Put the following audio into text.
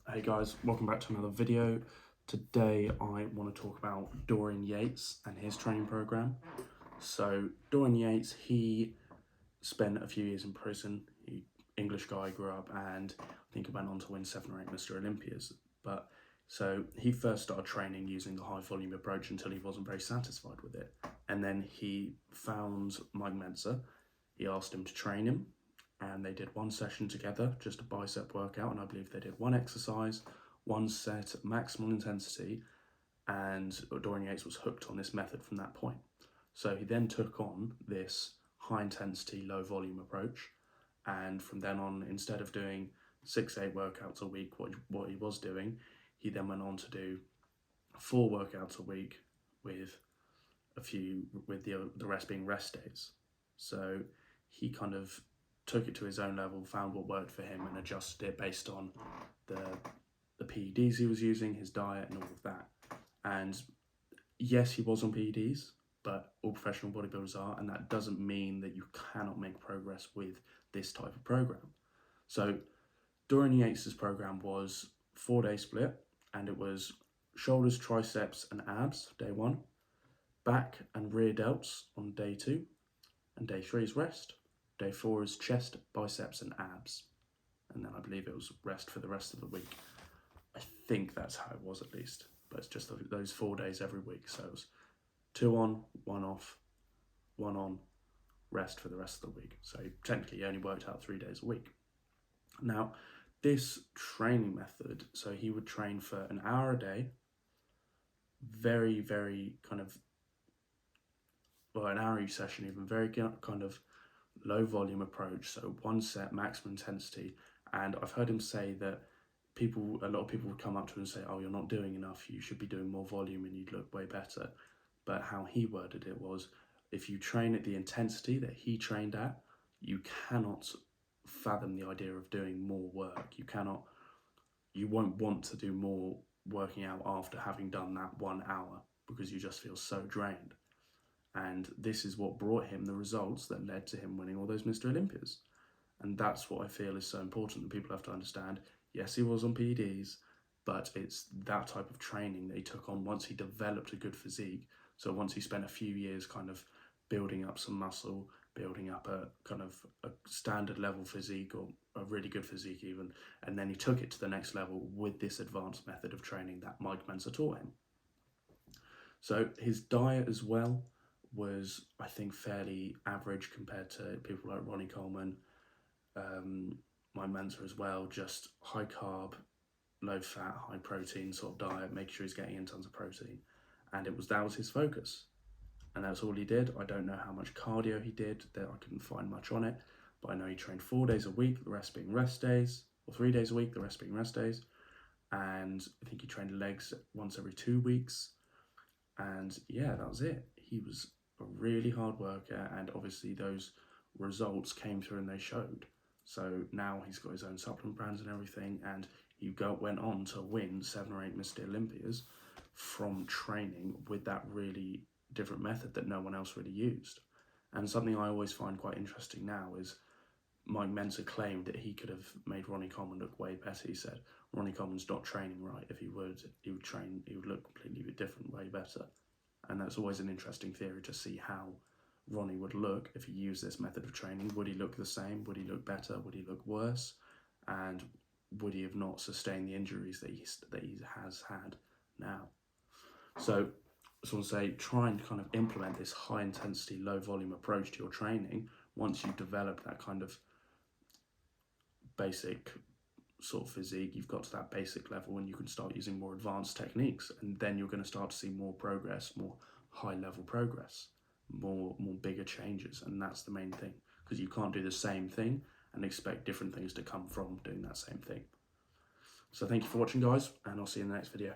Hey guys, welcome back to another video. Today I want to talk about Dorian Yates and his training program. So Dorian Yates, he spent a few years in prison. English guy, grew up, and I think he went on to win 7 or 8 Mr. Olympias. But so he first started training using the high volume approach until he wasn't very satisfied with it. And then he found Mike Mentzer. He asked him to train him, and they did one session together, just a bicep workout, and I believe they did one exercise, one set at maximal intensity, and Dorian Yates was hooked on this method from that point. So he then took on this high intensity, low volume approach, and from then on, instead of doing 6-8 workouts a week, what he was doing, he then went on to do 4 workouts a week with the rest being rest days. So he kind of took it to his own level, found what worked for him, and adjusted it based on the PEDs he was using, his diet, and all of that. And yes, he was on PEDs, but all professional bodybuilders are, and that doesn't mean that you cannot make progress with this type of program. So Dorian Yates' program was 4-day split, and it was shoulders, triceps, and abs, day 1, back and rear delts on day 2, and day 3 is rest. Day 4 is chest, biceps, and abs. And then I believe it was rest for the rest of the week. I think that's how it was, at least. But it's just those 4 days every week. So it was 2 on, 1 off, 1 on, rest for the rest of the week. So technically he only worked out 3 days a week. Now, this training method, so he would train for an hour a day, very, very kind of, well, an hour each session even, very kind of low volume approach, so 1 set, maximum intensity. And I've heard him say that a lot of people would come up to him and say, oh, you're not doing enough, you should be doing more volume and you'd look way better. But how he worded it was, if you train at the intensity that he trained at, you cannot fathom the idea of doing more work. You won't want to do more working out after having done that 1 hour, because you just feel so drained. And this is what brought him the results that led to him winning all those Mr. Olympias. And that's what I feel is so important that people have to understand. Yes, he was on PEDs, but it's that type of training that he took on once he developed a good physique. So once he spent a few years kind of building up some muscle, building up a kind of a standard level physique, or a really good physique even, and then he took it to the next level with this advanced method of training that Mike Mentzer taught him. So his diet as well was, I think, fairly average compared to people like Ronnie Coleman, Mike Mentzer as well, just high carb, low fat, high protein sort of diet, make sure he's getting in tons of protein. And that was his focus. And that's all he did. I don't know how much cardio he did, that I couldn't find much on it, but I know he trained 4 days a week, the rest being rest days, or 3 days a week, the rest being rest days. And I think he trained legs once every 2 weeks. And yeah, that was it. He was a really hard worker, and obviously those results came through and they showed. So now he's got his own supplement brands and everything, and he went on to win 7 or 8 Mr. Olympias from training with that really different method that no one else really used. And something I always find quite interesting now is Mike Mentzer claimed that he could have made Ronnie Coleman look way better. He said Ronnie Coleman's not training right. If he would look completely different, way better. And that's always an interesting theory to see how Ronnie would look if he used this method of training. Would he look the same? Would he look better? Would he look worse? And would he have not sustained the injuries that he has had now? So I want to say, try and kind of implement this high intensity, low volume approach to your training. Once you've developed that kind of basic sort of physique, you've got to that basic level, and you can start using more advanced techniques, and then you're going to start to see more progress, more high level progress, more bigger changes. And that's the main thing, because you can't do the same thing and expect different things to come from doing that same thing. So thank you for watching, guys, and I'll see you in the next video.